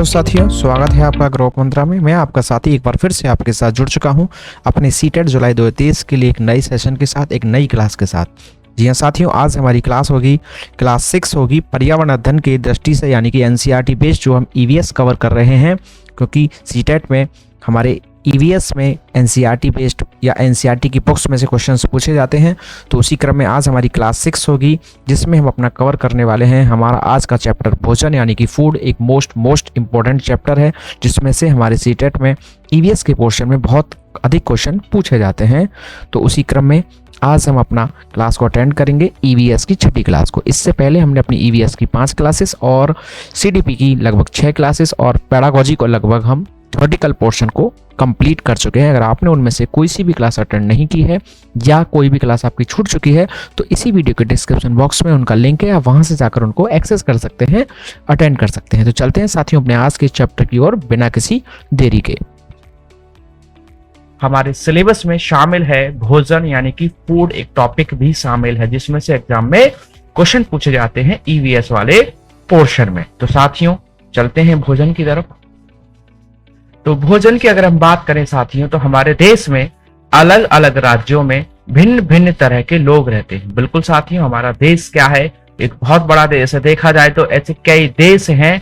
Hello साथियों, स्वागत है आपका ग्रोथ मंत्रा में। मैं आपका साथी एक बार फिर से आपके साथ जुड़ चुका हूं अपने सीटेट जुलाई 2023 के लिए एक नई सेशन के साथ, एक नई क्लास के साथ। जी हाँ साथियों, आज हमारी क्लास होगी क्लास 6 होगी पर्यावरण अध्ययन की दृष्टि से, यानी कि एनसीईआरटी बेस्ड जो हम ईवीएस कवर कर रहे हैं, क्योंकि सीटेट में हमारे ईवीएस में एनसीईआरटी बेस्ड या एनसीईआरटी की बुक्स में से क्वेश्चंस पूछे जाते हैं। तो उसी क्रम में आज हमारी क्लास 6 होगी, जिसमें हम अपना कवर करने वाले हैं हमारा आज का चैप्टर भोजन, यानी कि फूड। एक मोस्ट इंपॉर्टेंट चैप्टर है, जिसमें से हमारे सीटेट में ईवीएस के पोर्शन में बहुत अधिक क्वेश्चन पूछे जाते हैं। तो उसी क्रम में आज हम अपना क्लास को अटेंड करेंगे, ईवीएस की छठी क्लास को। इससे पहले हमने अपनी ईवीएस की 5 क्लासेस और सीडीपी की लगभग 6 क्लासेस और पेडागोजी को लगभग हम थ्योरेटिकल पोर्शन को कंप्लीट कर चुके हैं। अगर आपने उनमें से कोई सी भी क्लास अटेंड नहीं की है या कोई भी क्लास आपकी छूट चुकी है, तो इसी वीडियो के डिस्क्रिप्शन बॉक्स में उनका लिंक है, आप वहां से जाकर उनको एक्सेस कर सकते हैं, अटेंड कर सकते हैं। तो चलते हैं साथियों अपने आज के चैप्टर की ओर बिना किसी देरी के। हमारे सिलेबस में शामिल है भोजन, यानी कि फूड एक टॉपिक भी शामिल है, जिसमें से एग्जाम में क्वेश्चन पूछे जाते हैं ईवीएस वाले पोर्शन में। तो साथियों चलते हैं भोजन की तरफ। तो भोजन की अगर हम बात करें साथियों, तो हमारे देश में अलग अलग राज्यों में भिन्न भिन्न तरह के लोग रहते हैं। बिल्कुल साथियों, हमारा देश क्या है, एक बहुत बड़ा देश है। देखा जाए तो ऐसे कई देश हैं,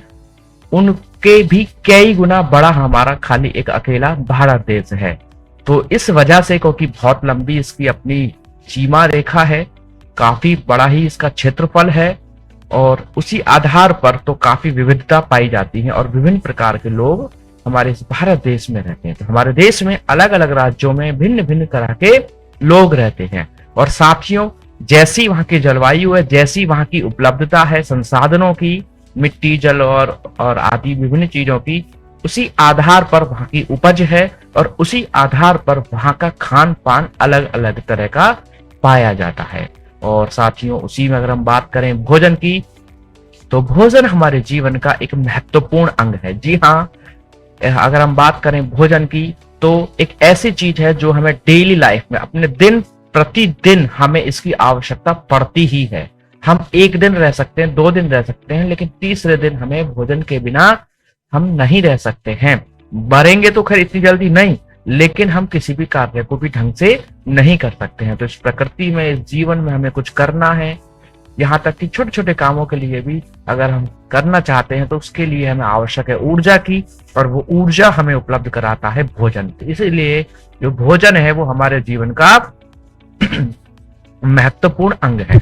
उनके भी कई गुना बड़ा हमारा खाली एक अकेला भारत देश है। तो इस वजह से, क्योंकि बहुत लंबी इसकी अपनी सीमा रेखा है, काफी बड़ा ही इसका क्षेत्रफल है, और उसी आधार पर तो काफी विविधता पाई जाती है और विभिन्न प्रकार के लोग हमारे इस भारत देश में रहते हैं। तो हमारे देश में अलग अलग राज्यों में भिन्न भिन्न तरह के लोग रहते हैं। और साथियों, जैसी वहां की जलवायु है, जैसी वहां की उपलब्धता है संसाधनों की, मिट्टी, जल और आदि विभिन्न चीजों की, उसी आधार पर वहां की उपज है और उसी आधार पर वहां का खान पान अलग अलग तरह का पाया जाता है। और साथियों, उसी में अगर हम बात करें भोजन की, तो भोजन हमारे जीवन का एक महत्वपूर्ण अंग है। जी हाँ, अगर हम बात करें भोजन की, तो एक ऐसी चीज है जो हमें डेली लाइफ में, अपने दिन प्रतिदिन हमें इसकी आवश्यकता पड़ती ही है। हम एक दिन रह सकते हैं, 2 दिन रह सकते हैं, लेकिन तीसरे दिन हमें भोजन के बिना हम नहीं रह सकते हैं। मरेंगे तो खैर इतनी जल्दी नहीं, लेकिन हम किसी भी कार्य को भी ढंग से नहीं कर सकते हैं। तो इस प्रकृति में, इस जीवन में हमें कुछ करना है, यहाँ तक कि छोटे छोटे कामों के लिए भी अगर हम करना चाहते हैं, तो उसके लिए हमें आवश्यक है ऊर्जा की, और वो ऊर्जा हमें उपलब्ध कराता है भोजन। तो इसीलिए जो भोजन है वो हमारे जीवन का महत्वपूर्ण अंग है।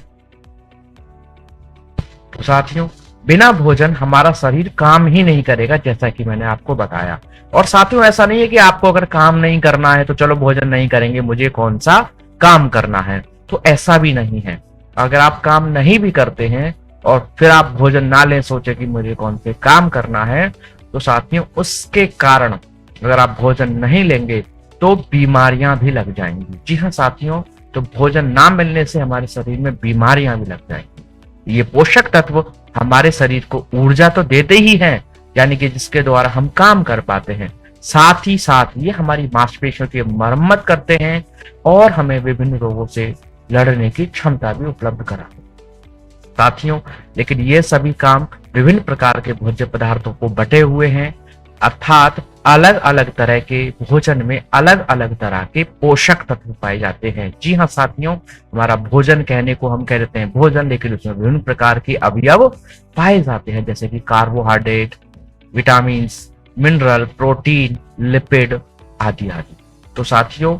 तो साथियों, बिना भोजन हमारा शरीर काम ही नहीं करेगा, जैसा कि मैंने आपको बताया। और साथियों, ऐसा नहीं है कि आपको अगर काम नहीं करना है तो चलो भोजन नहीं करेंगे, मुझे कौन सा काम करना है, तो ऐसा भी नहीं है। अगर आप काम नहीं भी करते हैं और फिर आप भोजन ना लें, सोचे कि मुझे कौन से काम करना है, तो साथियों उसके कारण अगर आप भोजन नहीं लेंगे तो बीमारियां भी लग जाएंगी। जी हाँ साथियों, तो भोजन ना मिलने से हमारे शरीर में बीमारियां भी लग जाएंगी। ये पोषक तत्व हमारे शरीर को ऊर्जा तो देते ही हैं, यानी कि जिसके द्वारा हम काम कर पाते हैं, साथ ही साथ ये हमारी मांसपेशियों की मरम्मत करते हैं और हमें विभिन्न रोगों से लड़ने की क्षमता भी उपलब्ध कराते हैं साथियों। लेकिन ये सभी काम विभिन्न प्रकार के भोज्य पदार्थों को बटे हुए हैं, अर्थात अलग अलग तरह के भोजन में अलग अलग तरह के पोषक तत्व पाए जाते हैं। जी हाँ साथियों, हमारा भोजन कहने को हम कह देते हैं भोजन, लेकिन उसमें विभिन्न प्रकार के अवयव पाए जाते हैं, जैसे कि carbohydrate, vitamin, mineral, protein, lipid आदि आदि। तो साथियों,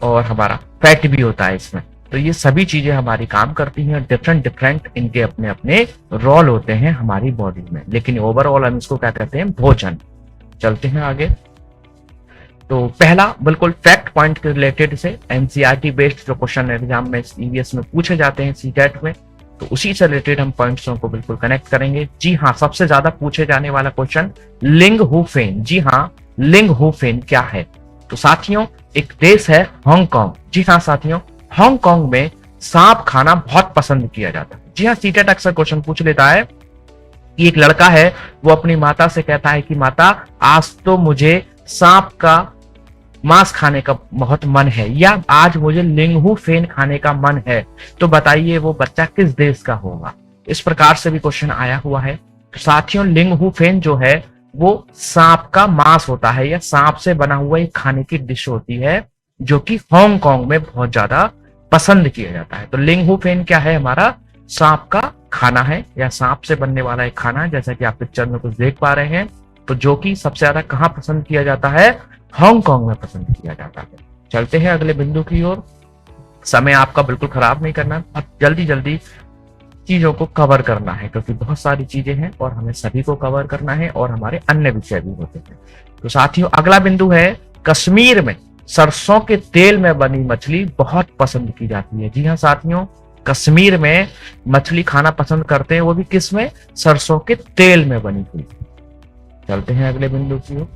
और हमारा फैट भी होता है इसमें। तो ये सभी चीजें हमारी काम करती हैं, डिफरेंट इनके अपने अपने रोल होते हैं हमारी बॉडी में, लेकिन ओवरऑल हम इसको क्या कहते हैं, भोजन। चलते हैं आगे। तो पहला बिल्कुल फैक्ट पॉइंट के रिलेटेड से एनसीईआरटी बेस्ड जो क्वेश्चन एग्जाम में ईवीएस में पूछे जाते हैं सीटेट में, तो उसी से रिलेटेड हम पॉइंट्सों को बिल्कुल कनेक्ट करेंगे। जी हाँ, सबसे ज्यादा पूछे जाने वाला क्वेश्चन लिंग हू फेन। जी हाँ, लिंग हू फेन क्या है? तो साथियों, एक देश है हांगकांग। जी हाँ साथियों, हांगकांग में सांप खाना बहुत पसंद किया जाता है। जी हाँ, सीटेट अक्सर क्वेश्चन पूछ लेता है कि एक लड़का है, वो अपनी माता से कहता है कि माता, आज तो मुझे सांप का मांस खाने का बहुत मन है, या आज मुझे लिंगहू फेन खाने का मन है, तो बताइए वो बच्चा किस देश का होगा। इस प्रकार से भी क्वेश्चन आया हुआ है। तो साथियों, लिंगहू फेन जो है वो सांप का मांस होता है, या सांप से बना हुआ एक खाने की डिश होती है जो कि हांगकांग में बहुत ज्यादा पसंद किया जाता है। तो लिंग हू फेन क्या है, हमारा सांप का खाना है, या सांप से बनने वाला एक खाना है, जैसा कि आप पिक्चर में कुछ देख पा रहे हैं। तो जो कि सबसे ज्यादा कहाँ पसंद किया जाता है, हांगकांग में पसंद किया जाता है। चलते हैं अगले बिंदु की ओर। समय आपका बिल्कुल खराब नहीं करना, अब जल्दी जल्दी चीजों को कवर करना है, क्योंकि बहुत सारी चीजें हैं और हमें सभी को कवर करना है, और हमारे अन्य विषय भी होते हैं। तो साथियों, अगला बिंदु है, कश्मीर में सरसों के तेल में बनी मछली बहुत पसंद की जाती है। जी हाँ साथियों, कश्मीर में मछली खाना पसंद करते हैं, वो भी किस में, सरसों के तेल में बनी हुई। चलते हैं अगले बिंदु की ओर।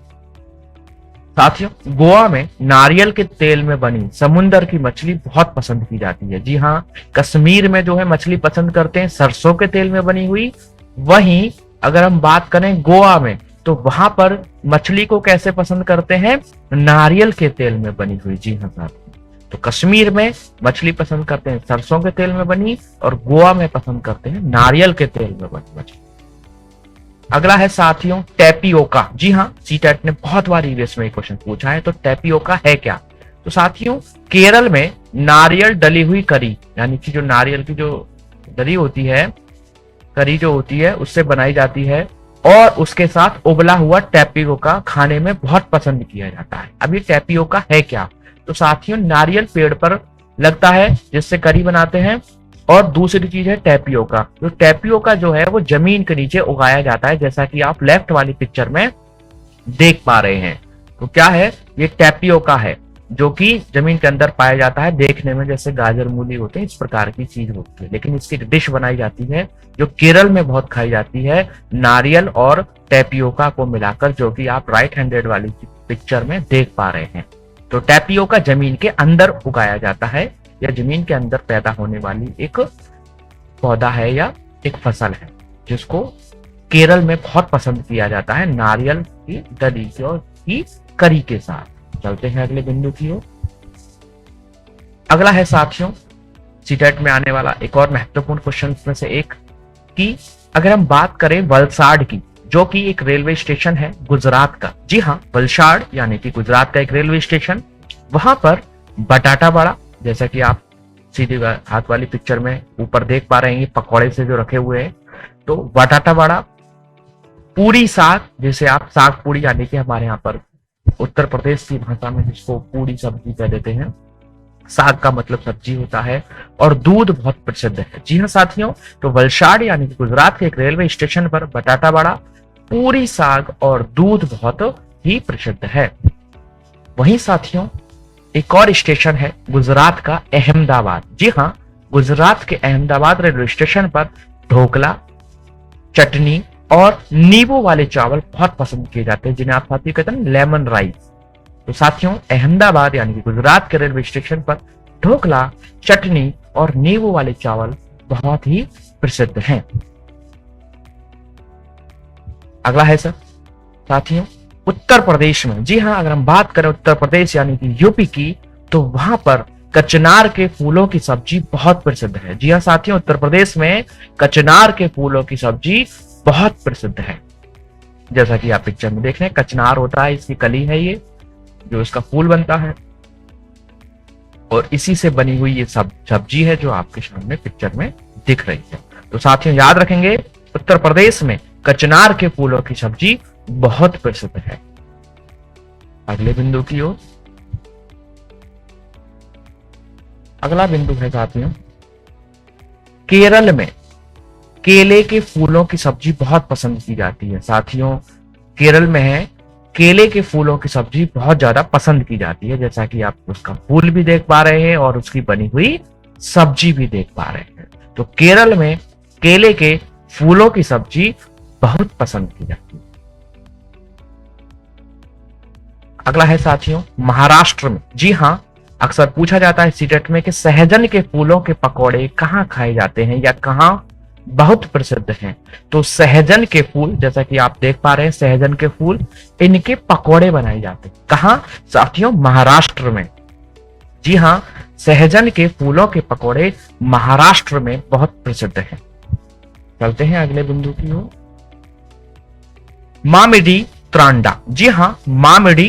साथियों, गोवा में नारियल के तेल में बनी समुंदर की मछली बहुत पसंद की जाती है। जी हाँ, कश्मीर में जो है मछली पसंद करते हैं सरसों के तेल में बनी हुई। वहीं अगर हम बात करें गोवा में, तो वहां पर मछली को कैसे पसंद करते हैं, नारियल के तेल में बनी हुई। जी हाँ साथियों, तो कश्मीर में मछली पसंद करते हैं सरसों के तेल में बनी, और गोवा में पसंद करते हैं नारियल के तेल में बनी मछली। अगला है साथियों, टैपियोका। जी हाँ, सीटेट ने बहुत बार ईवीएस में क्वेश्चन पूछा है। तो टैपियोका है क्या? तो साथियों, केरल में नारियल डली हुई करी, यानी कि जो नारियल की जो डली होती है, करी जो होती है, उससे बनाई जाती है, और उसके साथ उबला हुआ टैपियोका खाने में बहुत पसंद किया जाता है। अब ये टैपियोका है क्या? तो साथियों, नारियल पेड़ पर लगता है जिससे करी बनाते हैं, और दूसरी चीज है टैपियोका। तो टैपियोका जो है वो जमीन के नीचे उगाया जाता है, जैसा कि आप लेफ्ट वाली पिक्चर में देख पा रहे हैं। तो क्या है, ये टैपियोका है, जो कि जमीन के अंदर पाया जाता है। देखने में जैसे गाजर मूली होते हैं, इस प्रकार की चीज होती है, लेकिन इसकी डिश बनाई जाती है जो केरल में बहुत खाई जाती है, नारियल और टैपियोका को मिलाकर, जो कि आप राइट हैंडेड वाली पिक्चर में देख पा रहे हैं। तो टैपियोका जमीन के अंदर उगाया जाता है, या जमीन के अंदर पैदा होने वाली एक पौधा है या एक फसल है, जिसको केरल में बहुत पसंद किया जाता है नारियल की डली की करी के साथ। चलते हैं अगले बिंदु की ओर। अगला है साथियों, सीटेट में आने वाला एक और महत्वपूर्ण क्वेश्चन में से एक, कि अगर हम बात करें वलसाड की, जो कि एक रेलवे स्टेशन है गुजरात का। जी हाँ, वलसाड यानी कि गुजरात का एक रेलवे स्टेशन, वहां पर बटाटा वड़ा, जैसा कि आप सीधी हाथ वाली पिक्चर में ऊपर देख पा रहे हैं, पकौड़े से जो रखे हुए हैं, तो बटाटा वड़ा, पूरी साग, जैसे आप साग पूरी, यानी कि हमारे यहाँ पर उत्तर प्रदेश की भाषा में जिसको पूरी सब्जी कह देते हैं, साग का मतलब सब्जी होता है, और दूध बहुत प्रसिद्ध है। जी हाँ साथियों, तो वलसाड यानी कि गुजरात के एक रेलवे स्टेशन पर बटाटा वड़ा, पूरी साग और दूध बहुत ही प्रसिद्ध है। वहीं साथियों, एक और स्टेशन है गुजरात का, अहमदाबाद। जी हाँ, गुजरात के अहमदाबाद रेलवे स्टेशन पर ढोकला, चटनी और नींबू वाले चावल बहुत पसंद किए जाते हैं, जिन्हें आप साथियों कहते हैं लेमन राइस। तो साथियों, अहमदाबाद यानी कि गुजरात के रेलवे स्टेशन पर ढोकला, चटनी और नींबू वाले चावल बहुत ही प्रसिद्ध हैं। अगला है सर साथियों, उत्तर प्रदेश में। जी हाँ, अगर हम बात करें उत्तर प्रदेश यानी कि यूपी की, तो वहां पर कचनार के फूलों की सब्जी बहुत प्रसिद्ध है। जी हाँ साथियों, उत्तर प्रदेश में कचनार के फूलों की सब्जी बहुत प्रसिद्ध है। जैसा कि आप पिक्चर में देख रहे हैं, कचनार होता है, इसकी कली है ये, जो इसका फूल बनता है, और इसी से बनी हुई ये सब्जी है जो आपके सामने पिक्चर में दिख रही है। तो साथियों याद रखेंगे, उत्तर प्रदेश में कचनार के फूलों की सब्जी बहुत प्रसिद्ध है। अगले बिंदु की ओर। अगला बिंदु है साथियों, केरल में केले के फूलों की सब्जी बहुत पसंद की जाती है। साथियों, केरल में है, केले के फूलों की सब्जी बहुत ज्यादा पसंद की जाती है, जैसा कि आप उसका फूल भी देख पा रहे हैं और उसकी बनी हुई सब्जी भी देख पा रहे हैं। तो केरल में केले के फूलों की सब्जी बहुत पसंद की जाती है। अगला है साथियों, महाराष्ट्र में। जी हाँ, अक्सर पूछा जाता है सीटेट में कि सहजन के फूलों के पकौड़े कहाँ खाए जाते हैं या कहाँ बहुत प्रसिद्ध हैं। तो सहजन के फूल, जैसा कि आप देख पा रहे हैं, सहजन के फूल, इनके पकौड़े बनाए जाते हैं। कहाँ साथियों? महाराष्ट्र में। जी हाँ, सहजन के फूलों के पकौड़े महाराष्ट्र में बहुत प्रसिद्ध हैं। चलते हैं अगले बिंदु की ओर। मामिडी त्रांडा। जी हाँ, मामिडी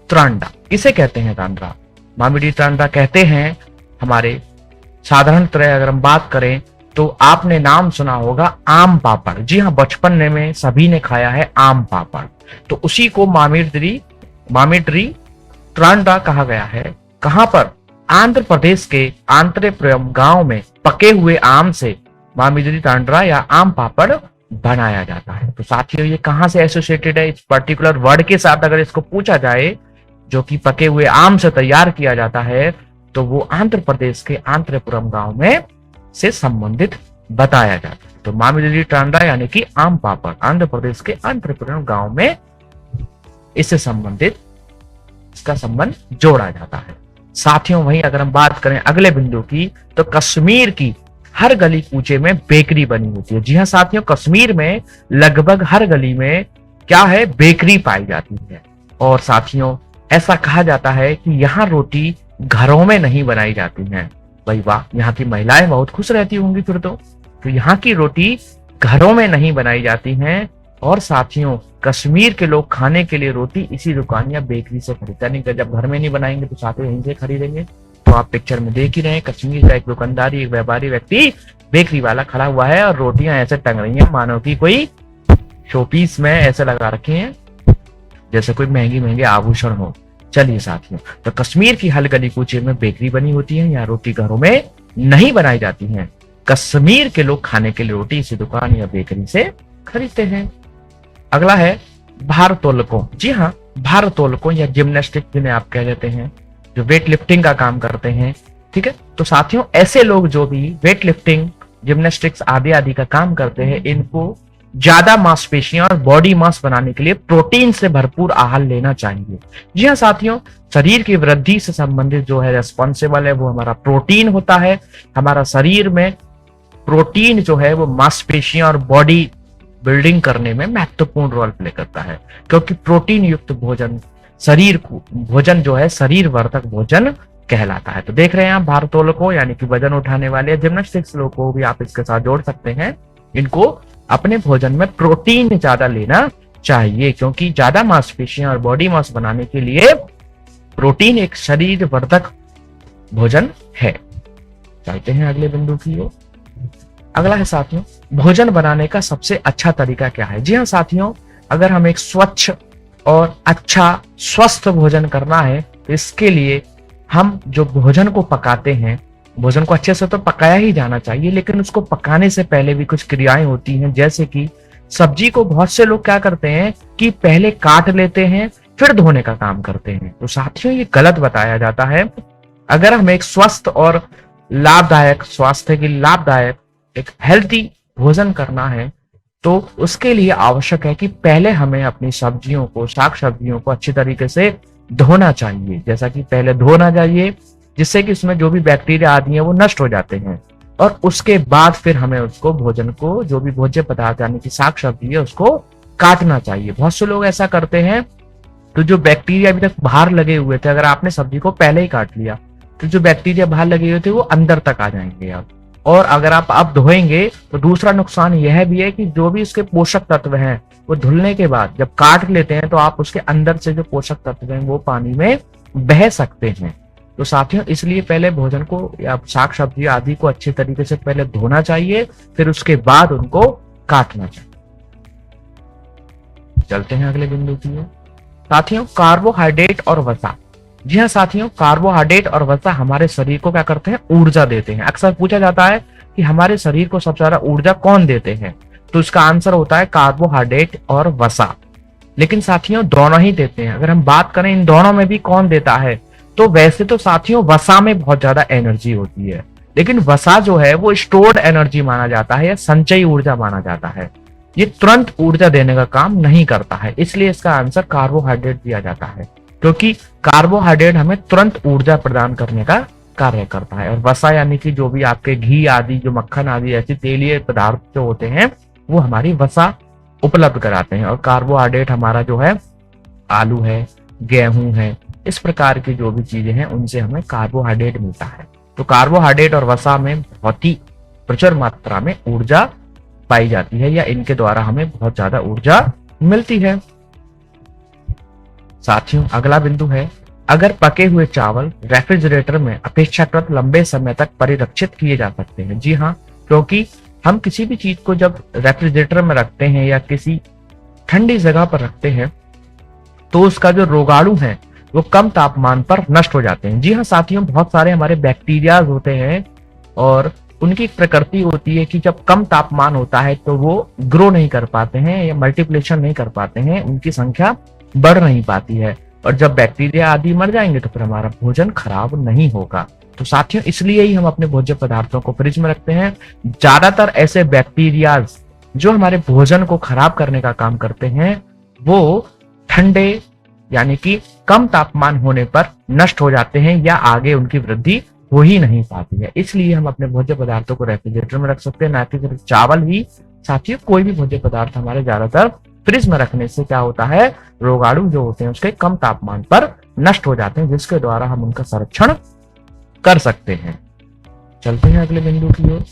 त्रांडा किसे कहते हैं? तांड्रा। मामिडी त्रांडा कहते हैं हमारे साधारणतः अगर हम बात करें तो आपने नाम सुना होगा आम पापड़। जी हाँ, बचपन में सभी ने खाया है आम पापड़, तो उसी को मामिडी त्रांडा कहा गया है। कहां पर? आंध्र प्रदेश के आंतरेपुरम गांव में पके हुए आम से मामिडी त्रांडा या आम पापड़ बनाया जाता है। तो साथियों, ये कहां से एसोसिएटेड है? इस पर्टिकुलर वर्ड के साथ अगर इसको पूछा जाए, जो कि पके हुए आम से तैयार किया जाता है, तो वो आंध्र प्रदेश के आंतरेपुरम गांव में से संबंधित बताया जाता है। तो मामिडी त्रांडा यानी कि आम पापड़ आंध्र प्रदेश के आंतरेपुरम गांव में इससे संबंधित इसका संबंध जोड़ा जाता है। साथियों, वहीं अगर हम बात करें अगले बिंदु की, तो कश्मीर की हर गली कूचे में बेकरी बनी होती है। जी हाँ साथियों, कश्मीर में लगभग हर गली में क्या है? बेकरी पाई जाती है। और साथियों, ऐसा कहा जाता है कि यहाँ रोटी घरों में नहीं बनाई जाती है। भाई वाह, यहाँ की महिलाएं बहुत खुश रहती होंगी फिर तो यहाँ की रोटी घरों में नहीं बनाई जाती हैं। और साथियों, कश्मीर के लोग खाने के लिए रोटी इसी दुकान या बेकरी से खरीदते हैं। जब घर में नहीं बनाएंगे तो साथियों यहीं से खरीदेंगे। तो आप पिक्चर में देख ही रहे हैं, कश्मीर का एक दुकानदारी, एक व्यापारी व्यक्ति, बेकरी वाला खड़ा हुआ है और रोटियां ऐसे टंग रही हैं मानो कि कोई शोपीस में ऐसे लगा रखे हैं जैसे कोई महंगे आभूषण हो। चलिए साथियों, तो कश्मीर की हर गली कूचे में बेकरी बनी होती है, यहाँ रोटी घरों में नहीं बनाई जाती है। कश्मीर के लोग खाने के लिए रोटी इसी दुकान या बेकरी से खरीदते हैं। अगला है भारोत्तोलकों। जी हाँ, भारोत्तोलकों या जिम्नास्टिक जिन्हें आप कह देते हैं, जो वेट लिफ्टिंग का काम करते हैं। ठीक है, तो साथियों, ऐसे लोग जो भी वेट लिफ्टिंग, जिम्नास्टिक्स आदि का काम करते हैं, इनको ज्यादा मांसपेशियां और बॉडी मास बनाने के लिए प्रोटीन से भरपूर आहार लेना चाहिए। जी हाँ साथियों, शरीर की वृद्धि से संबंधित जो है रेस्पॉन्सिबल है वो हमारा प्रोटीन होता है। हमारा शरीर में प्रोटीन जो है वो मांसपेशियां और बॉडी बिल्डिंग करने में महत्वपूर्ण रोल प्ले करता है, क्योंकि प्रोटीन युक्त भोजन भोजन जो है शरीर वर्धक भोजन कहलाता है। तो देख रहे हैं आप, भारोत्तोलकों यानी कि वजन उठाने वाले, जिम्नास्टिक्स लोग को भी आप इसके साथ जोड़ सकते हैं। इनको अपने भोजन में प्रोटीन ज्यादा लेना चाहिए, क्योंकि ज्यादा मांसपेशियां और बॉडी मास बनाने के लिए प्रोटीन एक शरीर वर्धक भोजन है। चलते हैं अगले बिंदु की ओर। अगला है साथियों, भोजन बनाने का सबसे अच्छा तरीका क्या है? जी हाँ साथियों, अगर हम एक स्वच्छ और अच्छा स्वस्थ भोजन करना है तो इसके लिए हम जो भोजन को पकाते हैं, भोजन को अच्छे से तो पकाया ही जाना चाहिए, लेकिन उसको पकाने से पहले भी कुछ क्रियाएं होती हैं। जैसे कि सब्जी को बहुत से लोग क्या करते हैं कि पहले काट लेते हैं फिर धोने का काम करते हैं। तो साथियों, ये गलत बताया जाता है। अगर हमें एक स्वस्थ और लाभदायक, स्वास्थ्य के लाभदायक एक हेल्थी भोजन करना है तो उसके लिए आवश्यक है कि पहले हमें अपनी सब्जियों को, शाक सब्जियों को अच्छी तरीके से धोना चाहिए। जैसा कि पहले धोना चाहिए, जिससे कि इसमें जो भी बैक्टीरिया आदि है वो नष्ट हो जाते हैं। और उसके बाद फिर हमें उसको, भोजन को, जो भी भोज्य पदार्थ यानी कि शाक सब्जी है, उसको काटना चाहिए। बहुत से लोग ऐसा करते हैं, तो जो बैक्टीरिया अभी तक बाहर लगे हुए थे, अगर आपने सब्जी को पहले ही काट लिया तो जो बैक्टीरिया बाहर लगे हुए थे वो अंदर तक आ जाएंगे अब। और अगर आप अब धोएंगे तो दूसरा नुकसान यह भी है कि जो भी उसके पोषक तत्व हैं वो धुलने के बाद जब काट लेते हैं तो आप उसके अंदर से जो पोषक तत्व हैं वो पानी में बह सकते हैं। तो साथियों, इसलिए पहले भोजन को या शाक सब्जी आदि को अच्छे तरीके से पहले धोना चाहिए, फिर उसके बाद उनको काटना चाहिए। चलते हैं अगले बिंदु की ओर। साथियों, कार्बोहाइड्रेट और वसा। जी हाँ साथियों, कार्बोहाइड्रेट और वसा हमारे शरीर को क्या करते हैं? ऊर्जा देते हैं। अक्सर पूछा जाता है कि हमारे शरीर को सबसे ज्यादा ऊर्जा कौन देते हैं, तो इसका आंसर होता है कार्बोहाइड्रेट और वसा। लेकिन साथियों, दोनों ही देते हैं। अगर हम बात करें इन दोनों में भी कौन देता है, तो वैसे तो साथियों वसा में बहुत ज्यादा एनर्जी होती है, लेकिन वसा जो है वो स्टोर्ड एनर्जी माना जाता है या संचयी ऊर्जा माना जाता है। ये तुरंत ऊर्जा देने का काम नहीं करता है, इसलिए इसका आंसर कार्बोहाइड्रेट दिया जाता है, क्योंकि कार्बोहाइड्रेट हमें तुरंत ऊर्जा प्रदान करने का कार्य करता है। और वसा यानी कि जो भी आपके घी आदि, जो मक्खन आदि ऐसी तेलीय पदार्थ जो होते हैं वो हमारी वसा उपलब्ध कराते हैं। और कार्बोहाइड्रेट हमारा जो है आलू है, गेहूं है, इस प्रकार की जो भी चीजें हैं उनसे हमें कार्बोहाइड्रेट मिलता है। तो कार्बोहाइड्रेट और वसा में बहुत ही प्रचुर मात्रा में ऊर्जा पाई जाती है, या इनके द्वारा हमें बहुत ज्यादा ऊर्जा मिलती है। साथियों अगला बिंदु है, अगर पके हुए चावल रेफ्रिजरेटर में अपेक्षाकृत लंबे समय तक परिरक्षित किए जा सकते हैं। जी हाँ, क्योंकि हम किसी भी चीज को जब रेफ्रिजरेटर में रखते हैं या किसी ठंडी जगह पर रखते हैं तो उसका जो रोगाणु है वो कम तापमान पर नष्ट हो जाते हैं। जी हाँ साथियों, बहुत सारे हमारे बैक्टीरियाज होते हैं और उनकी एक प्रकृति होती है कि जब कम तापमान होता है तो वो ग्रो नहीं कर पाते हैं या मल्टीप्लिकेशन नहीं कर पाते हैं, उनकी संख्या बढ़ नहीं पाती है, और जब बैक्टीरिया आदि मर जाएंगे तो फिर हमारा भोजन खराब नहीं होगा। तो साथियों इसलिए ही हम अपने भोज्य पदार्थों को फ्रिज में रखते हैं। ज्यादातर ऐसे बैक्टीरियाज जो हमारे भोजन को खराब करने का काम करते हैं वो ठंडे यानी कि कम तापमान होने पर नष्ट हो जाते हैं या आगे उनकी वृद्धि हो ही नहीं पाती है। इसलिए हम अपने भोज्य पदार्थों को रेफ्रिजरेटर में रख सकते हैं, ना कि सिर्फ चावल ही। साथियों कोई भी भोज्य पदार्थ हमारे ज्यादातर फ्रिज में रखने से क्या होता है, रोगाणु जो होते हैं उसके कम तापमान पर नष्ट हो जाते हैं, जिसके द्वारा हम उनका संरक्षण कर सकते हैं। चलते हैं अगले बिंदु की ओर।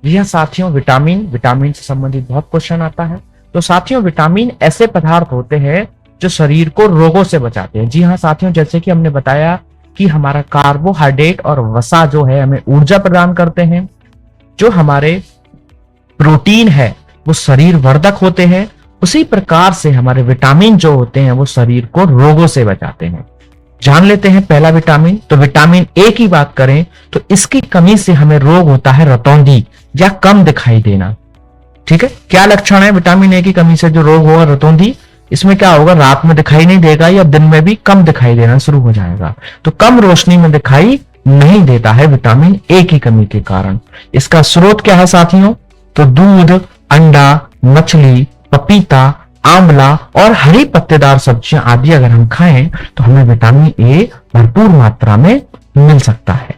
यह साथियों विटामिन से संबंधित बहुत क्वेश्चन आता है। तो साथियों विटामिन ऐसे पदार्थ होते हैं जो शरीर को रोगों से बचाते हैं। जी हाँ साथियों, जैसे कि हमने बताया कि हमारा कार्बोहाइड्रेट और वसा जो है हमें ऊर्जा प्रदान करते हैं, जो हमारे प्रोटीन है वो शरीर वर्धक होते हैं, उसी प्रकार से हमारे विटामिन जो होते हैं वो शरीर को रोगों से बचाते हैं। जान लेते हैं पहला विटामिन। तो विटामिन ए की बात करें तो इसकी कमी से हमें रोग होता है रतौंधी या कम दिखाई देना। ठीक है, क्या लक्षण है विटामिन ए की कमी से जो रोग होगा रतौंधी? इसमें क्या होगा, रात में दिखाई नहीं देगा या दिन में भी कम दिखाई देना शुरू हो जाएगा। तो कम रोशनी में दिखाई नहीं देता है विटामिन ए की कमी के कारण। इसका स्रोत क्या है साथियों? तो दूध, अंडा, मछली, पपीता, आंवला और हरी पत्तेदार सब्जियां आदि अगर हम खाएं तो हमें विटामिन ए भरपूर मात्रा में मिल सकता है।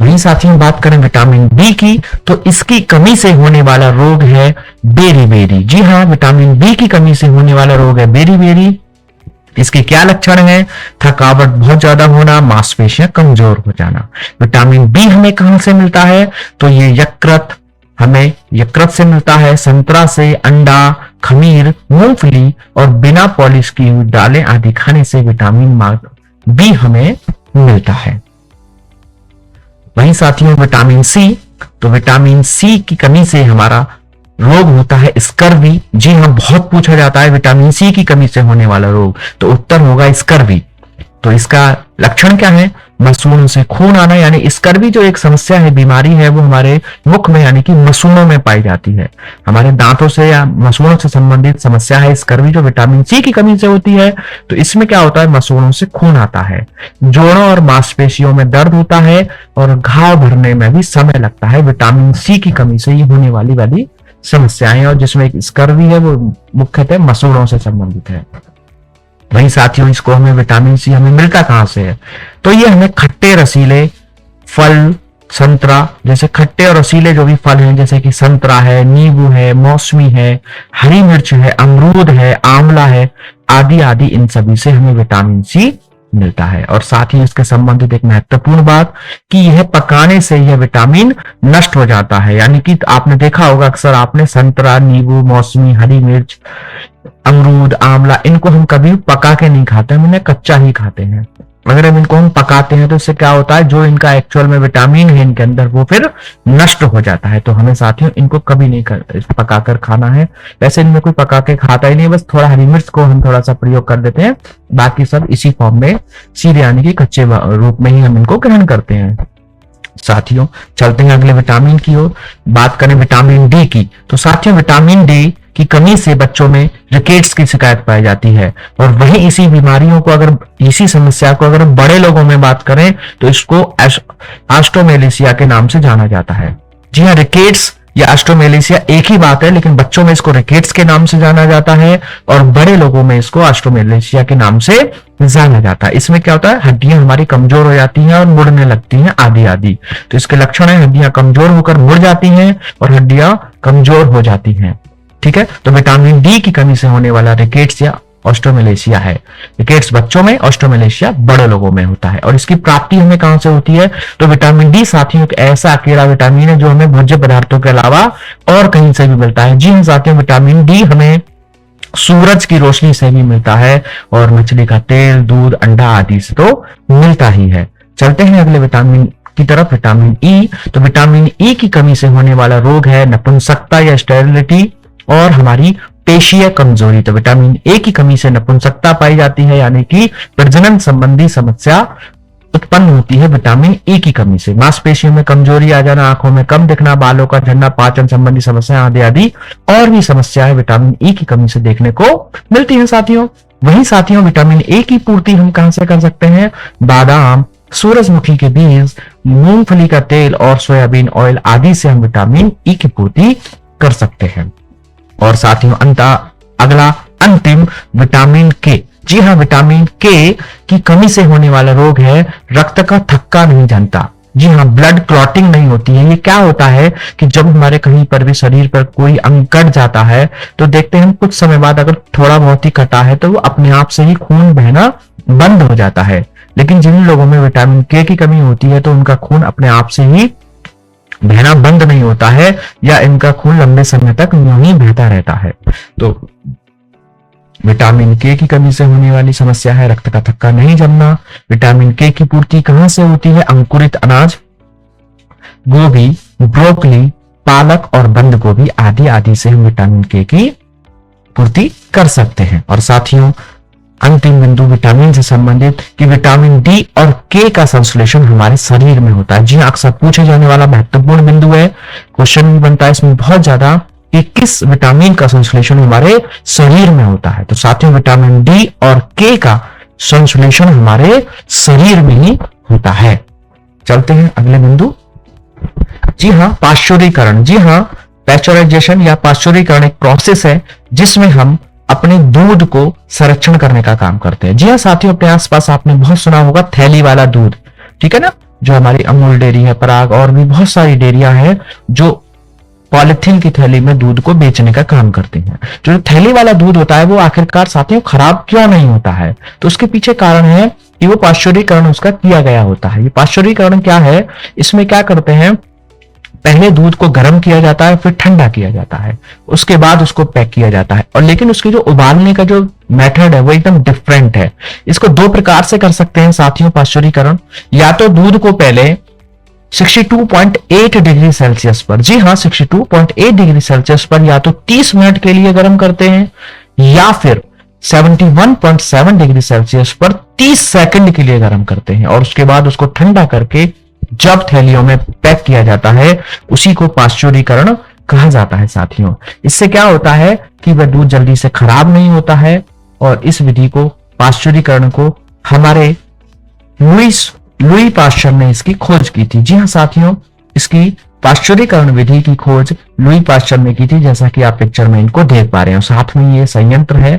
वहीं साथियों बात करें विटामिन बी की, तो इसकी कमी से होने वाला रोग है बेरी-बेरी। जी हाँ, विटामिन बी की कमी से होने वाला रोग है बेरी-बेरी। इसके क्या लक्षण हैं? थकावट बहुत ज्यादा होना, मांसपेशियां कमजोर हो जाना। विटामिन बी हमें कहां से मिलता है? तो ये हमें यकृत से मिलता है, संतरा से, अंडा, खमीर, मूंगफली और बिना पॉलिश की हुई दालें आदि खाने से विटामिन बी हमें मिलता है। वहीं साथियों विटामिन सी, तो विटामिन सी की कमी से हमारा रोग होता है स्कर्वी। जी हाँ, बहुत पूछा जाता है विटामिन सी की कमी से होने वाला रोग, तो उत्तर होगा स्कर्वी। तो इसका लक्षण क्या है? मसूड़ों से खून आना, यानी स्कर्वी जो एक समस्या है, बीमारी है, वो हमारे मुख में यानी कि मसूड़ों में पाई जाती है। हमारे दांतों से या मसूड़ों से संबंधित समस्या है स्कर्वी, जो विटामिन सी की कमी से होती है। तो इसमें क्या होता है, मसूड़ों से खून आता है, जोड़ों और मांसपेशियों में दर्द होता है और घाव भरने में भी समय लगता है। विटामिन सी की कमी से ये होने वाली समस्याएं, और जिसमें एक स्कर्वी है वो मुख्यतः मसूड़ों से संबंधित है। वहीं साथियों इसको हमें विटामिन सी हमें मिलता कहां से है? तो ये हमें खट्टे रसीले फल, संतरा, जैसे खट्टे और रसीले जो भी फल हैं, जैसे कि संतरा है, नींबू है, मौसमी है, हरी मिर्च है, अमरूद है, आंवला है, आदि आदि, इन सभी से हमें विटामिन सी मिलता है। और साथ ही इसके संबंधित एक महत्वपूर्ण बात कि यह पकाने से यह विटामिन नष्ट हो जाता है। यानी कि आपने देखा होगा अक्सर आपने संतरा, नींबू, मौसमी, हरी मिर्च, अमरूद, आंवला, इनको हम कभी पका के नहीं खाते, हम इन्हें कच्चा ही खाते हैं। अगर हम इनको पकाते हैं तो इससे क्या होता है, जो इनका एक्चुअल में विटामिन है इनके अंदर वो फिर नष्ट हो जाता है। तो हमें साथियों इनको कभी नहीं पकाकर खाना है। वैसे इनमें कोई पका के खाता ही नहीं, बस थोड़ा हरी मिर्च को हम थोड़ा सा प्रयोग कर देते हैं, बाकी सब इसी फॉर्म में सीधे यानी कि कच्चे रूप में ही हम इनको ग्रहण करते हैं। साथियों चलते हैं अगले विटामिन की ओर, बात करें विटामिन डी की। तो साथियों विटामिन डी की कमी से बच्चों में रिकेट्स की शिकायत पाई जाती है, और वहीं इसी समस्या को अगर बड़े लोगों में बात करें तो इसको ऑस्टोमेलिसिया के नाम से जाना जाता है। जी हाँ, रिकेट्स या ऑस्टोमेलिसिया एक ही बात है, लेकिन बच्चों में इसको रिकेट्स के नाम से जाना जाता है और बड़े लोगों में इसको ऑस्टोमेलिसिया के नाम से जाना जाता है। इसमें क्या होता है, हड्डियां हमारी कमजोर हो जाती हैं और मुड़ने लगती हैं आदि आदि। तो इसके लक्षण है हड्डियां कमजोर होकर मुड़ जाती हैं और हड्डियां कमजोर हो जाती हैं। ठीक है, तो विटामिन डी की कमी से होने वाला रिकेट्स या ऑस्टोमेलेशिया है। रिकेट्स बच्चों में, ऑस्टोमेलेशिया बड़े लोगों में होता है। और इसकी प्राप्ति हमें कहां से होती है? तो विटामिन डी साथियों एक ऐसा अकेला विटामिन है जो हमें भोज्य पदार्थों के अलावा और कहीं से भी मिलता है। जी हाँ साथियों, विटामिन डी हमें सूरज की रोशनी से भी मिलता है, और मछली का तेल, दूध, अंडा आदि से तो मिलता ही है। चलते हैं अगले विटामिन की तरफ, विटामिन ई। तो विटामिन ई की कमी से होने वाला रोग है नपुंसकता या स्टेरिलिटी और हमारी पेशीय कमजोरी। तो विटामिन ए की कमी से नपुंसकता पाई जाती है, यानी कि प्रजनन संबंधी समस्या उत्पन्न होती है विटामिन ई की कमी से। मांसपेशियों में कमजोरी आ जाना, आंखों में कम दिखना, बालों का झड़ना, पाचन संबंधी समस्या आदि आदि और भी समस्याएं विटामिन ई की कमी से देखने को मिलती हैं साथियों। वहीं साथियों विटामिन ए की पूर्ति हम कहां से कर सकते हैं? बादाम, सूरजमुखी के बीज, मूंगफली का तेल और सोयाबीन ऑयल आदि से हम विटामिन ई की पूर्ति कर सकते हैं। और साथियों अगला अंतिम विटामिन के। जी हाँ, विटामिन के की कमी से होने वाला रोग है रक्त का थक्का नहीं जमता। जी हाँ, ब्लड क्लॉटिंग नहीं होती है। ये क्या होता है कि जब हमारे कहीं पर भी शरीर पर कोई अंग कट जाता है तो देखते हैं हम कुछ समय बाद अगर थोड़ा बहुत ही कटा है तो वो अपने आप से ही खून बहना बंद हो जाता है। लेकिन जिन लोगों में विटामिन के की कमी होती है तो उनका खून अपने आप से ही बहना बंद नहीं होता है, या इनका खून लंबे समय तक यूं ही बहता रहता है। तो विटामिन के की कमी से होने वाली समस्या है रक्त का थक्का नहीं जमना। विटामिन के की पूर्ति कहां से होती है? अंकुरित अनाज, गोभी, ब्रोकली, पालक और बंद गोभी आदि आदि से हम विटामिन के की पूर्ति कर सकते हैं। और साथियों अंतिम बिंदु विटामिन से संबंधित कि विटामिन डी और के का संश्लेषण हमारे शरीर में होता है। जी हाँ, अक्सर पूछे जाने वाला महत्वपूर्ण बिंदु है, क्वेश्चन भी बनता है इसमें बहुत ज्यादा कि किस विटामिन का संश्लेषण हमारे शरीर में होता है। तो साथियों विटामिन डी और के का संश्लेषण हमारे शरीर में ही होता है। चलते हैं अगले बिंदु। जी हाँ, पाश्चुरीकरण। जी हाँ, पैस्चराइजेशन या पाश्चुरीकरण एक प्रोसेस है जिसमें हम अपने दूध को संरक्षण करने का काम करते हैं। जी हाँ साथियों, अपने आसपास आपने बहुत सुना होगा थैली वाला दूध, ठीक है ना, जो हमारी अमूल डेयरी है, पराग और भी बहुत सारी डेयरियां हैं जो पॉलिथीन की थैली में दूध को बेचने का काम करते हैं। जो थैली वाला दूध होता है वो आखिरकार साथियों खराब क्यों नहीं होता है? तो उसके पीछे कारण है कि वो पाश्चुरीकरण उसका किया गया होता है। ये पाश्चुरीकरण क्या है? इसमें क्या करते हैं, पहले दूध को गर्म किया जाता है, फिर ठंडा किया जाता है, उसके बाद उसको पैक किया जाता है। और लेकिन उसकी जो उबालने का जो मेथड है वो एकदम डिफरेंट है। इसको दो प्रकार से कर सकते हैं साथियों पाश्चुरीकरण। या तो दूध को पहले 62.8 डिग्री सेल्सियस पर, जी हाँ 62.8 डिग्री सेल्सियस पर या तो 30 मिनट के लिए गर्म करते हैं, या फिर 71.7 डिग्री सेल्सियस पर 30 सेकंड के लिए गर्म करते हैं, और उसके बाद उसको ठंडा करके जब थैलियों में पैक किया जाता है उसी को पाश्चुरीकरण कहा जाता है साथियों। इससे क्या होता है कि वह दूध जल्दी से खराब नहीं होता है, और इस विधि को पाश्चुरीकरण को हमारे लुई पाश्चर ने इसकी खोज की थी। जी हाँ साथियों, इसकी पाश्चुरीकरण विधि की खोज लुई पाश्चर ने की थी, जैसा कि आप पिक्चर में इनको देख पा रहे हो। साथ में ये संयंत्र है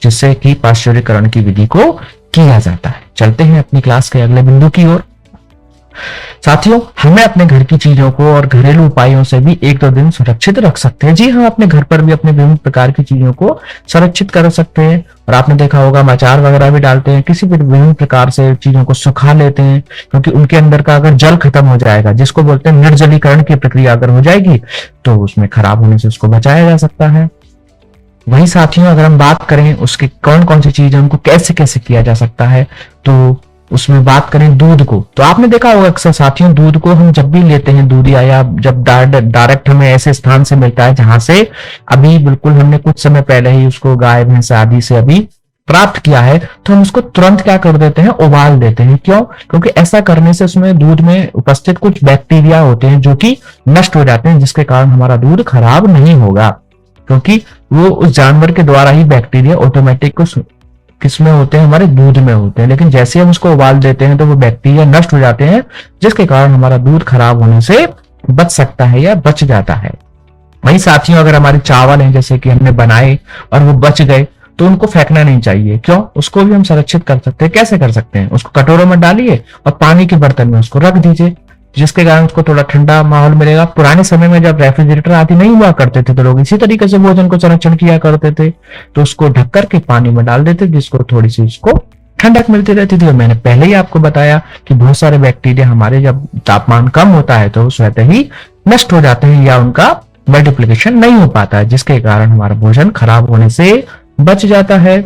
जिससे कि पाश्चुरीकरण की विधि को किया जाता है। चलते हैं अपनी क्लास के अगले बिंदु की ओर। साथियों, हमें अपने घर की चीजों को और घरेलू उपायों से भी एक दो दिन सुरक्षित रख सकते हैं। जी हाँ, अपने घर पर भी अपने विभिन्न प्रकार की चीजों को सुरक्षित कर सकते हैं। और आपने देखा होगा हम अचार वगैरह भी डालते हैं, किसी भी विभिन्न प्रकार से चीजों को सुखा लेते हैं, क्योंकि उनके अंदर का अगर जल खत्म हो जाएगा, जिसको बोलते हैं निर्जलीकरण की प्रक्रिया अगर हो जाएगी, तो उसमें खराब होने से उसको बचाया जा सकता है। वहीं साथियों, अगर हम बात करें उसके कौन कौन सी चीजें उनको कैसे कैसे किया जा सकता है, तो उसमें बात करें दूध को, तो आपने देखा होगा अक्सर साथियों दूध को हम जब भी लेते हैं, दूध या जब डायरेक्ट हमें ऐसे स्थान से मिलता है जहां से अभी बिल्कुल हमने कुछ समय पहले ही उसको गाय भैंस आदि से अभी प्राप्त किया है, तो हम उसको तुरंत क्या कर देते हैं, उबाल देते हैं। क्यों? क्योंकि ऐसा करने से उसमें दूध में उपस्थित कुछ बैक्टीरिया होते हैं जो कि नष्ट हो जाते हैं, जिसके कारण हमारा दूध खराब नहीं होगा, क्योंकि वो उस जानवर के द्वारा ही बैक्टीरिया ऑटोमेटिक किसमें होते हैं, हमारे दूध में होते हैं। लेकिन जैसे हम उसको उबाल देते हैं तो वो बैक्टीरिया नष्ट हो जाते हैं, जिसके कारण हमारा दूध खराब होने से बच सकता है या बच जाता है। वहीं साथियों, अगर हमारे चावल हैं जैसे कि हमने बनाए और वो बच गए, तो उनको फेंकना नहीं चाहिए। क्यों? उसको भी हम संरक्षित कर सकते हैं। कैसे कर सकते हैं? उसको कटोरों में डालिए और पानी के बर्तन में उसको रख दीजिए, जिसके कारण उसको थोड़ा ठंडा माहौल मिलेगा। पुराने समय में जब रेफ्रिजरेटर आदि नहीं हुआ करते थे तो लोग इसी तरीके से भोजन को संरक्षण किया करते थे, तो उसको ढक करके पानी में डाल देते, जिसको थोड़ी सी उसको ठंडक मिलती रहती थी। और मैंने पहले ही आपको बताया कि बहुत सारे बैक्टीरिया हमारे जब तापमान कम होता है तो स्वतः ही नष्ट हो जाते हैं या उनका मल्टीप्लिकेशन नहीं हो पाता है, जिसके कारण हमारा भोजन खराब होने से बच जाता है।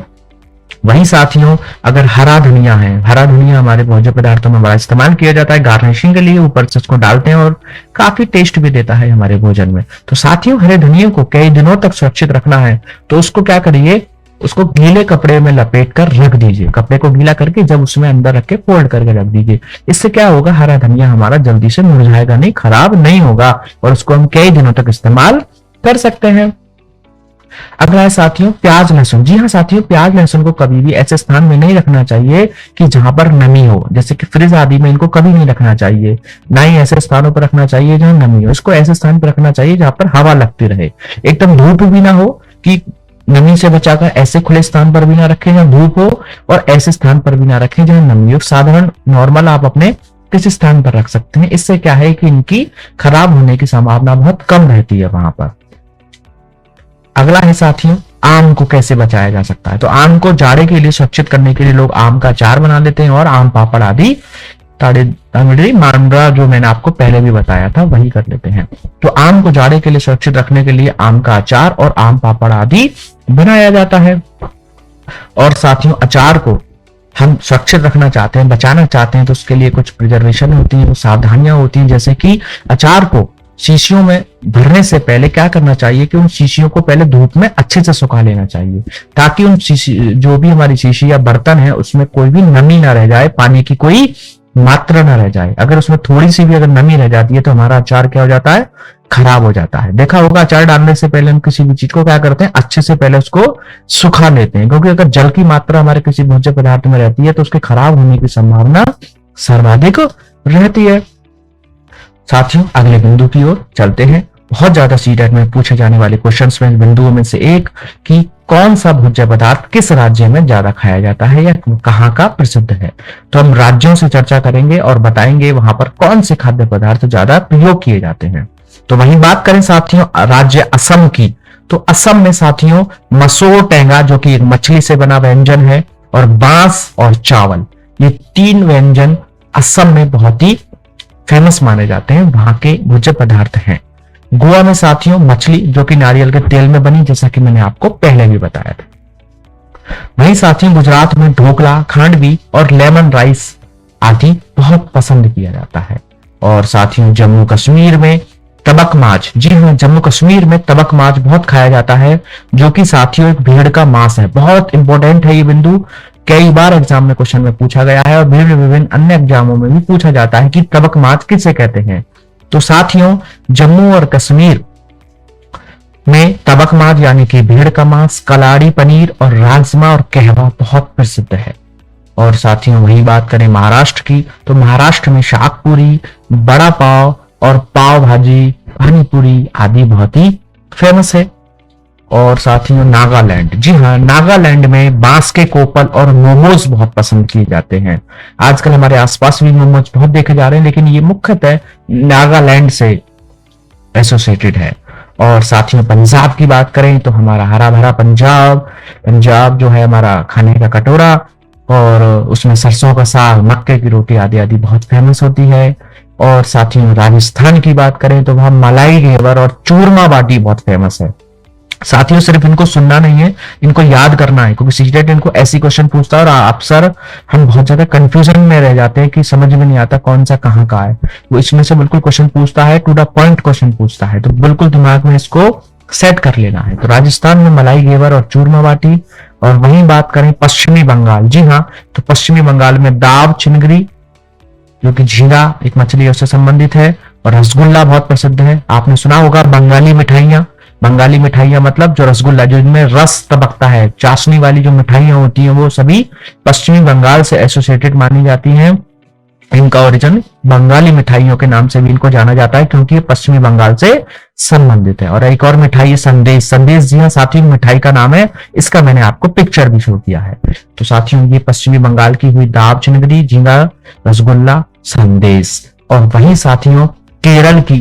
वहीं साथियों, अगर हरा धनिया है, हरा धनिया हमारे भोज्य पदार्थों में बड़ा इस्तेमाल किया जाता है गार्निशिंग के लिए, ऊपर से उसको डालते हैं और काफी टेस्ट भी देता है हमारे भोजन में। तो साथियों, हरे धनिया को कई दिनों तक सुरक्षित रखना है तो उसको क्या करिए, उसको गीले कपड़े में लपेट कर रख दीजिए। कपड़े को गीला करके जब उसमें अंदर रख के फोल्ड करके रख दीजिए। इससे क्या होगा, हरा धनिया हमारा जल्दी से मुरझाएगा नहीं, खराब नहीं होगा और उसको हम कई दिनों तक इस्तेमाल कर सकते हैं। अगला है साथियों प्याज लहसुन। जी हाँ साथियों, प्याज लहसुन को कभी भी ऐसे स्थान में नहीं रखना चाहिए कि जहां पर नमी हो, जैसे कि फ्रिज आदि में इनको कभी नहीं रखना चाहिए। ना ही ऐसे स्थानों पर रखना चाहिए जहां नमी हो। इसको ऐसे स्थान पर रखना चाहिए जहां पर हवा लगती रहे, एकदम धूप भी ना हो कि नमी से बचाकर ऐसे खुले स्थान पर भी ना रखें जहां धूप हो, और ऐसे स्थान पर भी ना रखें जहां नमी हो। साधारण नॉर्मल आप अपने किसी स्थान पर रख सकते हैं। इससे क्या है कि इनकी खराब होने की संभावना बहुत कम रहती है वहां पर। अगला है साथियों आम को कैसे बचाया जा सकता है। तो आम को जाड़े के लिए सुरक्षित करने के लिए लोग आम का अचार बना लेते हैं और आम पापड़ आदि मांडरा जो मैंने आपको पहले भी बताया था वही कर लेते हैं। तो आम को जाड़े के लिए सुरक्षित रखने के लिए आम का अचार और आम पापड़ आदि बनाया जाता है। और साथियों अचार को हम सुरक्षित रखना चाहते हैं, बचाना चाहते हैं, तो उसके लिए कुछ प्रिजर्वेशन होती है, सावधानियां होती हैं। जैसे कि अचार को शीशियों में भरने से पहले क्या करना चाहिए कि उन शीशियों को पहले धूप में अच्छे से सुखा लेना चाहिए, ताकि उन शीशी जो भी हमारी शीशी या बर्तन है उसमें कोई भी नमी ना रह जाए, पानी की कोई मात्रा ना रह जाए। अगर उसमें थोड़ी सी भी अगर नमी रह जाती है तो हमारा अचार क्या हो जाता है, खराब हो जाता है। देखा होगा अचार डालने से पहले हम किसी भी चीज को क्या करते हैं, अच्छे से पहले उसको सुखा लेते हैं, क्योंकि अगर जल की मात्रा हमारे किसी भोज्य पदार्थ में रहती है तो उसके खराब होने की संभावना सर्वाधिक रहती है। साथियों अगले बिंदु की ओर चलते हैं। बहुत ज्यादा सीटेट में पूछे जाने वाले क्वेश्चंस में बिंदुओं में से एक कि कौन सा भोज्य पदार्थ किस राज्य में ज्यादा खाया जाता है या कहाँ का प्रसिद्ध है। तो हम राज्यों से चर्चा करेंगे और बताएंगे वहां पर कौन से खाद्य पदार्थ ज्यादा प्रयोग किए जाते हैं। तो वहीं बात करें साथियों राज्य असम की, तो असम में साथियों मसो टेंगा जो कि एक मछली से बना व्यंजन है, और बांस और चावल, ये तीन व्यंजन असम में बहुत ही फेमस माने जाते हैं, वहां के भोज्य पदार्थ हैं। गोवा में साथियों मछली जो कि नारियल के तेल में बनी, जैसा कि मैंने आपको पहले भी बताया था। वहीं साथियों गुजरात में ढोकला, खांडवी और लेमन राइस आदि बहुत पसंद किया जाता है। और साथियों जम्मू कश्मीर में तबक माछ, जी हाँ जम्मू कश्मीर में तबक माछ बहुत खाया जाता है, जो कि साथियों एक भेड़ का मांस है। बहुत इंपॉर्टेंट है ये बिंदु, कई बार एग्जाम में क्वेश्चन में पूछा गया है और विभिन्न अन्य एग्जामों में भी पूछा जाता है कि तबक माछ किसे कहते हैं। तो साथियों जम्मू और कश्मीर में तबक माछ यानी कि भेड़ का मांस, कलाड़ी पनीर और राजमा और कहवा बहुत प्रसिद्ध है। और साथियों वही बात करें महाराष्ट्र की, तो महाराष्ट्र में शाक पूरी, बड़ा पाव और पाव भाजी, पानी पूरी आदि बहुत ही फेमस है। और साथियों नागालैंड, जी हाँ नागालैंड में बांस के कोपल और मोमोज बहुत पसंद किए जाते हैं। आजकल हमारे आसपास भी मोमोज बहुत देखे जा रहे हैं, लेकिन ये मुख्यतः नागालैंड से एसोसिएटेड है। और साथियों पंजाब की बात करें तो हमारा हरा भरा पंजाब जो है हमारा खाने का कटोरा, और उसमें सरसों का साग, मक्के की रोटी आदि आदि बहुत फेमस होती है। और साथियों राजस्थान की बात करें तो वहां मलाई घेवर और चूरमा बाटी बहुत फेमस है। साथियों सिर्फ इनको सुनना नहीं है, इनको याद करना है, क्योंकि सीटेट इनको ऐसी क्वेश्चन पूछता है और अक्सर हम बहुत ज्यादा कंफ्यूजन में रह जाते हैं कि समझ में नहीं आता कौन सा कहाँ का है। वो इसमें से बिल्कुल क्वेश्चन पूछता है, टू द पॉइंट क्वेश्चन पूछता है, तो बिल्कुल दिमाग में इसको सेट कर लेना है। तो राजस्थान में मलाई घेवर और चूरमा बाटी। और वहीं बात करें पश्चिमी बंगाल, जी हाँ तो पश्चिमी बंगाल में दाव चिंगरी जो कि झींगा एक मछली उससे संबंधित है, और रसगुल्ला बहुत प्रसिद्ध है। आपने सुना होगा बंगाली मिठाइयां मतलब जो रसगुल्ला जो इनमें रस तबकता है, चाशनी वाली जो मिठाइयां होती हैं वो सभी पश्चिमी बंगाल से एसोसिएटेड मानी जाती हैं। इनका ओरिजिन बंगाली मिठाइयों के नाम से भी इनको जाना जाता है, क्योंकि ये पश्चिमी बंगाल से संबंधित है। और एक और मिठाई है संदेश, जी हाँ साथियों मिठाई का नाम है, इसका मैंने आपको पिक्चर भी शो किया है। तो साथियों ये पश्चिमी बंगाल की हुई दाव चिंगरी, झींगा, रसगुल्ला, संदेश। और वहीं साथियों केरल की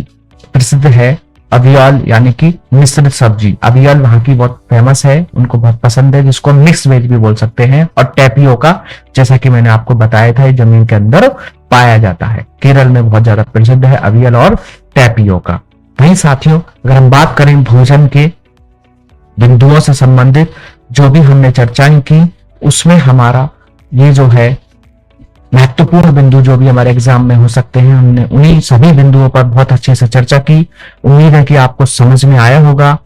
प्रसिद्ध है अवियल यानी कि मिश्रित सब्जी। अवियल वहां की बहुत फेमस है, उनको बहुत पसंद है, जिसको मिक्स वेज भी बोल सकते हैं। और टैपियोका जैसा कि मैंने आपको बताया था, ये जमीन के अंदर पाया जाता है। केरल में बहुत ज्यादा प्रसिद्ध है अवियल और टैपियोका। वहीं साथियों, अगर हम बात करें भोजन के बिंदुओं से संबंधित जो भी हमने चर्चाएं की, उसमें हमारा ये जो है महत्वपूर्ण बिंदु जो भी हमारे एग्जाम में हो सकते हैं, हमने उन्हीं सभी बिंदुओं पर बहुत अच्छे से चर्चा की। उम्मीद है कि आपको समझ में आया होगा।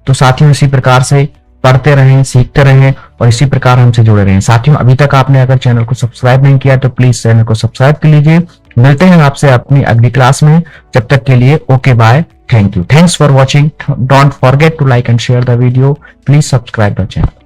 तो साथियों, इसी प्रकार से पढ़ते रहें, सीखते रहें और इसी प्रकार हमसे जुड़े रहें। साथियों, अभी तक आपने अगर चैनल को सब्सक्राइब नहीं किया तो प्लीज चैनल को सब्सक्राइब कर लीजिए। मिलते हैं आपसे अपनी अगली क्लास में। जब तक के लिए okay, bye, thank you, thanks for watching. Don't forget to like and share the video. Please subscribe the channel.